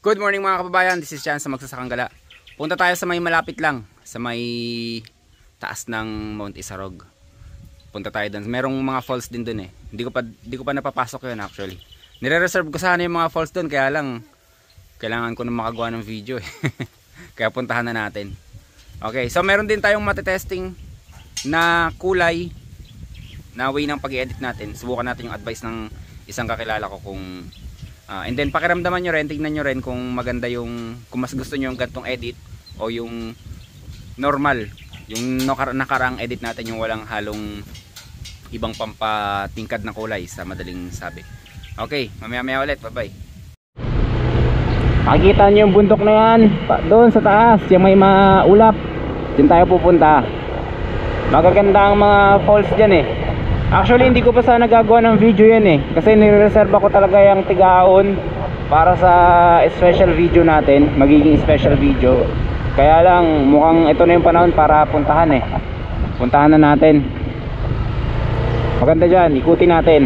Good morning mga kababayan, this is Jan sa Magsasakang Gala. Punta tayo sa may malapit lang, sa may taas ng Mount Isarog. Punta tayo doon. Merong mga falls din doon eh. Hindi ko pa napapasok 'yun actually. Nire-reserve ko sana yung mga falls doon, kaya lang kailangan ko na makagawa ng video eh. Kaya puntahan na natin. Okay, so meron din tayong matetesting na kulay na way ng pag-edit natin. Subukan natin yung advice ng isang kakilala ko kung and then pakiramdaman nyo rin, tignan nyo rin kung maganda yung, kung mas gusto nyo yung gantong edit o yung normal, yung nakaraang edit natin, yung walang halong ibang pampatingkad na kulay sa madaling sabi. Okay, mamaya ulit, bye bye. Makikita nyo yung bundok na yan doon sa taas, yung may maulap, dyan tayo pupunta. Magaganda ang mga falls dyan eh. Actually hindi ko pa sana nagagawa ng video yan eh, kasi nireserba ko talaga yung tigaon para sa special video natin, magiging special video. Kaya lang mukhang ito na yung panahon para puntahan eh. Puntahan na natin. Maganda dyan, ikutin natin.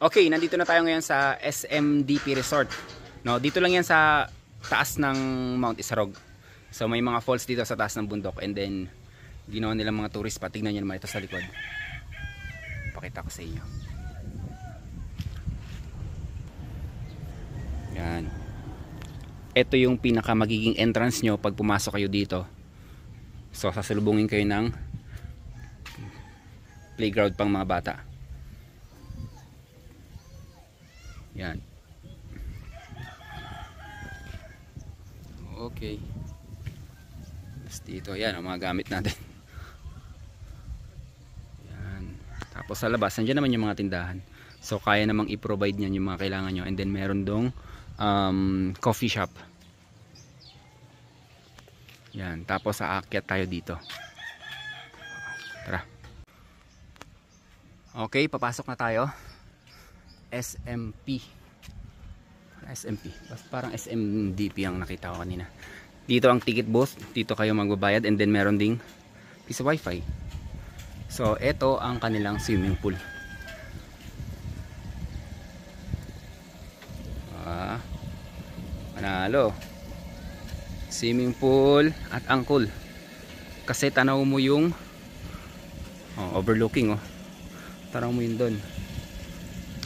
Okay, nandito na tayo ngayon sa SMDP Resort. No, dito lang yan sa taas ng Mount Isarog. So may mga falls dito sa taas ng bundok, and then ginawa nilang mga tourist pa. Tingnan niyo naman ito sa likod. Pakita ko sa inyo. Yan. Ito yung pinaka magiging entrance nyo pag pumasok kayo dito. So sasalubungin kayo ng playground pang mga bata. Yan. Okay. Tapos dito, yan ang mga gamit natin. Yan. Tapos sa labas, nandiyan naman yung mga tindahan. So kaya namang i-provide niyan yung mga kailangan nyo. And then meron dong coffee shop. Yan. Tapos aakyat tayo dito. Tara. Okay, papasok na tayo. SMP. Parang SMDP ang nakita ko kanina. Dito ang ticket booth, dito kayo magbabayad, and then meron ding piece of wifi. So ito ang kanilang swimming pool. Manalo. Swimming pool at angkol. Kasi tanaw mo yung overlooking oh. Tanaw mo yun doon.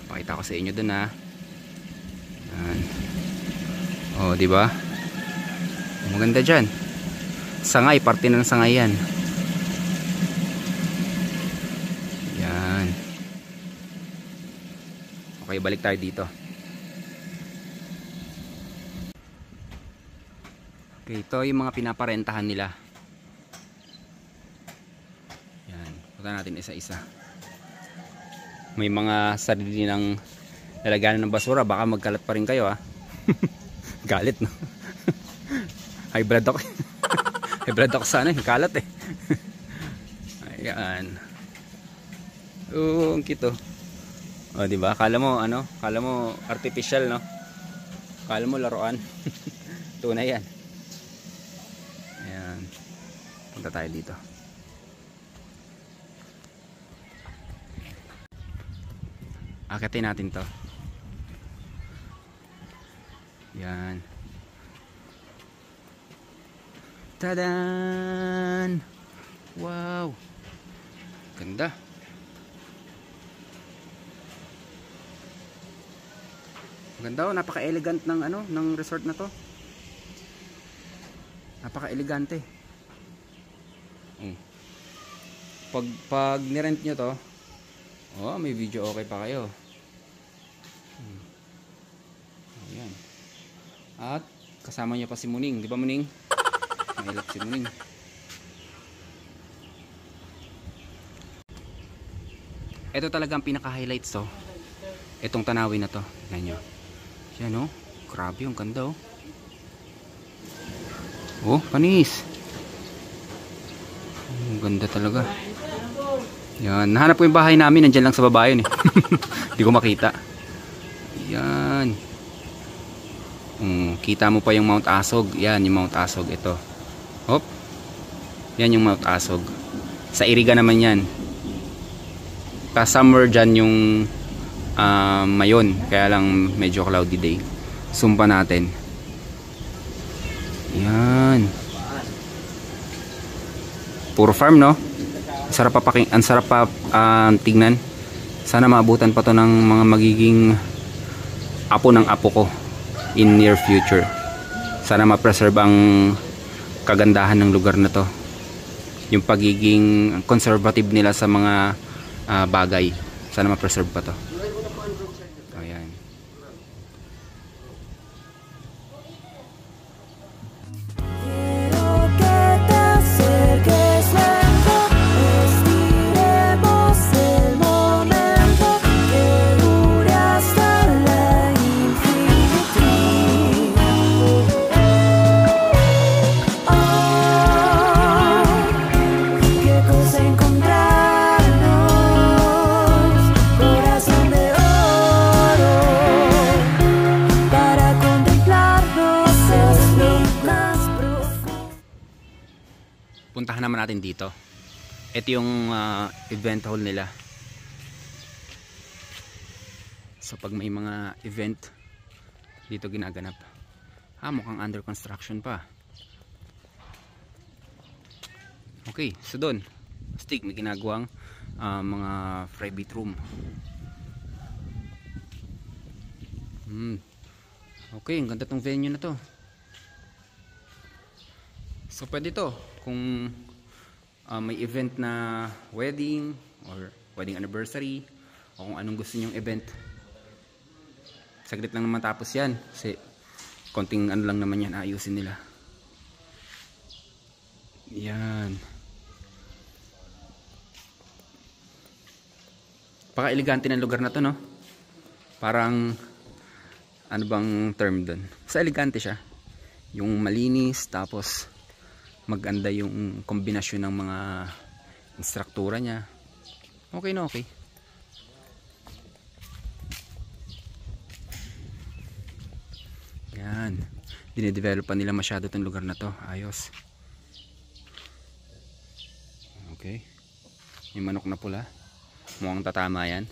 Pakita ko sa inyo dun ha. Yan. Oh, di ba? Maganda diyan. Sangay, parte na ng sangay yan. Yan. Okay, balik tayo dito. Okay, ito yung mga pinaparentahan nila. Yan. Punta natin isa-isa. May mga sarili ng lalaganan ng basura, baka magkalat pa rin kayo ha. Galit no. High blood ako. High blood ako sana, kalat eh. Ayan. Ang cute oh. Oh, di ba? Kala mo artificial no. Kala mo laruan. Tunay yan. Ayan. Punta tayo dito. Akitin natin to. Yan. Tadan! Wow! Ganda. Ganda oh, napaka-elegant ng ng resort na to. Napaka-elegante. Pag nirent nyo to, Oh, may video okay pa kayo. Ayan. At kasama niya pa si Muning, di ba Muning? Mahilap si Muning. Ito talaga ang pinaka-highlights to. Itong tanawin na to. Tignan nyo. Yan oh. Grabe yung ganda oh. Oh, panis. Ang ganda talaga. Yan. Nahanap ko yung bahay namin. Nandyan lang sa baba yun eh. Hindi ko makita. Yan. Kita mo pa yung Mount Asog. Yan yung Mount Asog. Ito. Hop. Yan yung Mount Asog. Sa Iriga naman yan. Somewhere dyan yung mayon. Kaya lang medyo cloudy day. Sumpa natin. Yan. Puro farm no? Ang sarap pa tignan. Sana maabutan pa to ng mga magiging apo ng apo ko in near future. Sana ma-preserve ang kagandahan ng lugar na to. Yung pagiging conservative nila sa mga bagay. Sana ma-preserve pa to. Ayan. Puntahan naman natin dito. Ito yung event hall nila. So pag may mga event dito ginaganap. Mukhang under construction pa. Okay, so doon stick may ginagawang mga private room. Okay, ang ganda tong venue na to. So pwede to kung may event na wedding or wedding anniversary o kung anong gusto nyong event. Saglit lang naman tapos yan kasi konting ano lang naman yan ayusin nila. Yan. Paka-elegante ng lugar na to no. Parang ano bang term doon? Sa elegante siya. Yung malinis tapos maganda yung kombinasyon ng mga instruktura niya. Okay na okay. Yan. Dinedevelop pa nila masyado itong lugar na to. Ayos. Okay. Yung manok na pula. Mukhang tatama yan.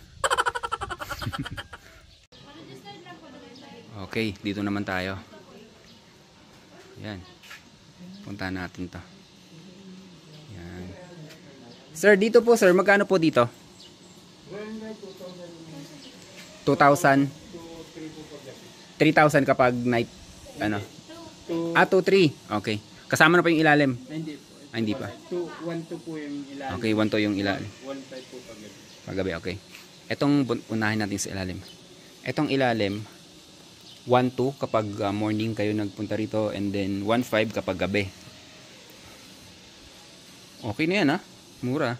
Okay. Dito naman tayo. Yan. Puntahan natin to. Yan. Sir, dito po sir, magkano po dito? 2,000? 3,000 kapag night, ano? 2,300. Okay. Kasama na pa yung ilalim? Hindi po. Hindi pa. 1,2 po yung ilalim. Okay, 1,2 yung ilalim. 1,500 po paggabi. Paggabi, okay. Etong unahin natin sa ilalim. Etong ilalim, 1,2 kapag morning kayo nagpunta rito and then 1,5 kapag gabi. Okay na yan ha. Mura.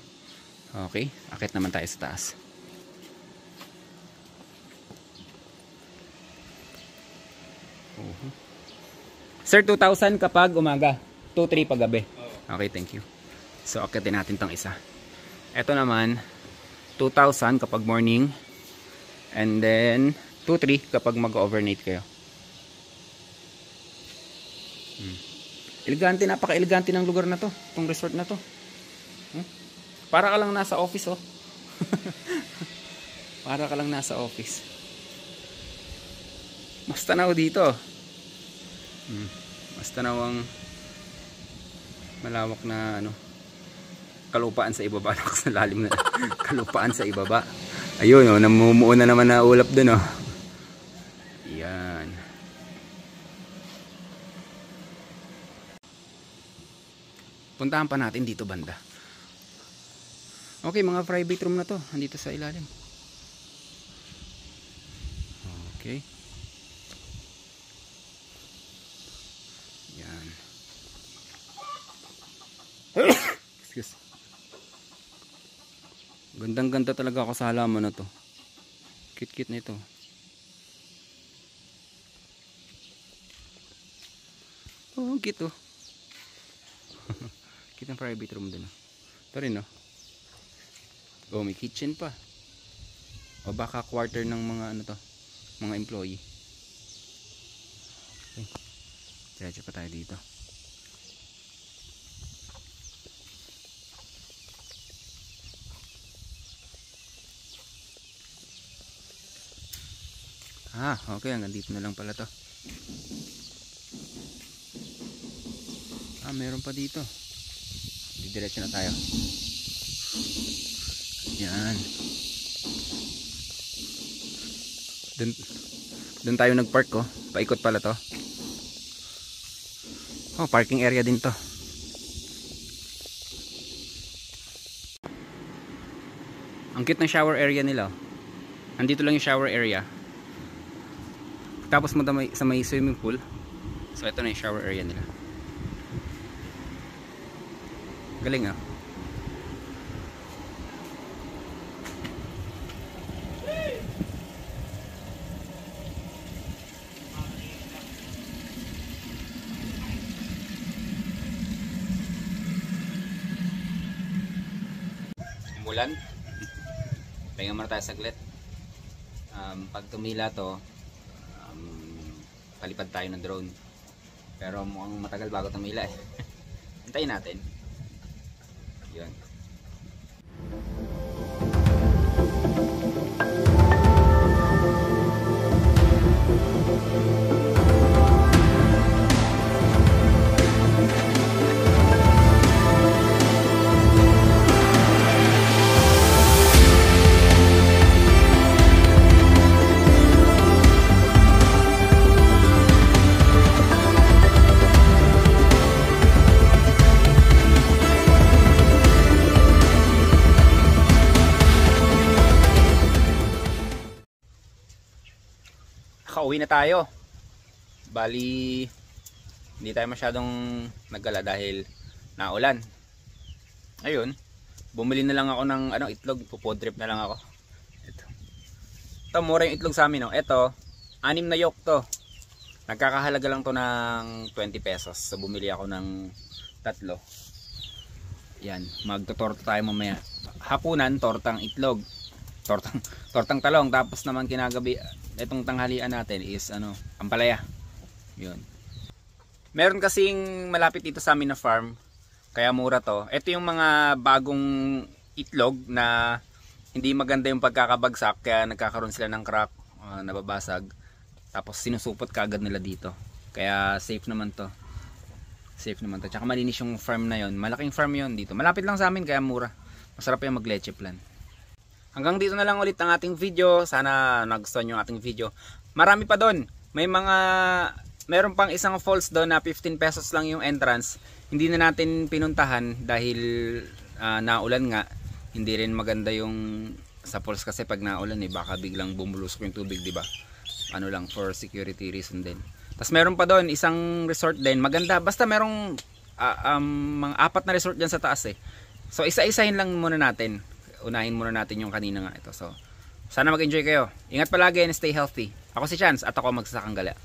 Okay. Akit naman tayo sa taas. Sir, 2,000 kapag umaga. 2,300 pag gabi. Okay, thank you. So, akitin natin tong isa. Ito naman, 2,000 kapag morning. And then 2,300 kapag mag-overnight kayo. Elegante, napaka-elegante ng lugar na to. Itong resort na to. Para ka lang nasa office oh. Para ka lang nasa office. Mas tanaw dito. Mas tanaw ang malawak na ano, kalupaan sa ibaba. Sa lalim na kalupaan sa ibaba. Ayun oh, namumuo na naman na ulap dun oh. Yan. Puntahan pa natin dito banda. Okay, mga private room na to. Andito sa ilalim. Okay. Yan. Excuse. Gandang-ganda talaga ako sa halaman na to. Cute-cute na ito. Oh, cute oh. Cute ang private room din. Ito rin oh. Oh, may kitchen pa. O baka quarter ng mga ano to, mga employee. Okay. Diretso pa tayo dito. Ah, okay, hanggang dito na lang pala to. Ah, meron pa dito. Diretso na tayo. Yan. Doon tayo nagpark oh. Paikot pala to. Oh, parking area din to. Ang cute ng shower area nila oh. Andito lang yung shower area. Tapos mo sa may swimming pool. So ito na yung shower area nila. Galing ah. Umulan. Pahinga muna tayo saglit. Pag tumila to, palipad tayo ng drone. Pero mukhang matagal bago tumila eh. Hintayin natin. Yun. Kauwi na tayo. Bali hindi tayo masyadong naggala dahil naulan. Ayun, bumili na lang ako ng itlog, po drip na lang ako. Ito mura yung itlog sa amin oh. Ito 6 na yolk to. Nagkakahalaga lang to ng 20 pesos. So bumili ako ng 3. Yan, magtotorta tayo mamaya. Hapunan, tortang itlog. Tortang talong, tapos naman kinagabi itong tanghalian natin is ampalaya. Yun. Meron kasing malapit dito sa amin na farm, kaya mura to. Ito yung mga bagong itlog na hindi maganda yung pagkakabagsak, kaya nagkakaroon sila ng crack, nababasag. Tapos sinusupot kaagad nila dito. Kaya safe naman to. Safe naman to. Tsaka malinis yung farm na yon. Malaking farm yon dito. Malapit lang sa amin kaya mura. Masarap yung mag-leche plan. Hanggang dito na lang ulit ang ating video. Sana nagustuhan nyo ang ating video. Marami pa doon. Meron pang isang falls doon na 15 pesos lang yung entrance. Hindi na natin pinuntahan dahil naulan nga. Hindi rin maganda yung sa falls kasi pag naulan baka biglang bumulusok yung tubig, di ba? For security reason din. Tapos meron pa doon isang resort din. Maganda. Basta merong mga 4 na resort dyan sa taas eh. So isa-isahin lang muna natin. Unahin muna natin yung kanina nga ito. So sana mag-enjoy kayo. Ingat palagi and stay healthy. Ako si Chance at ako magsasakang gala.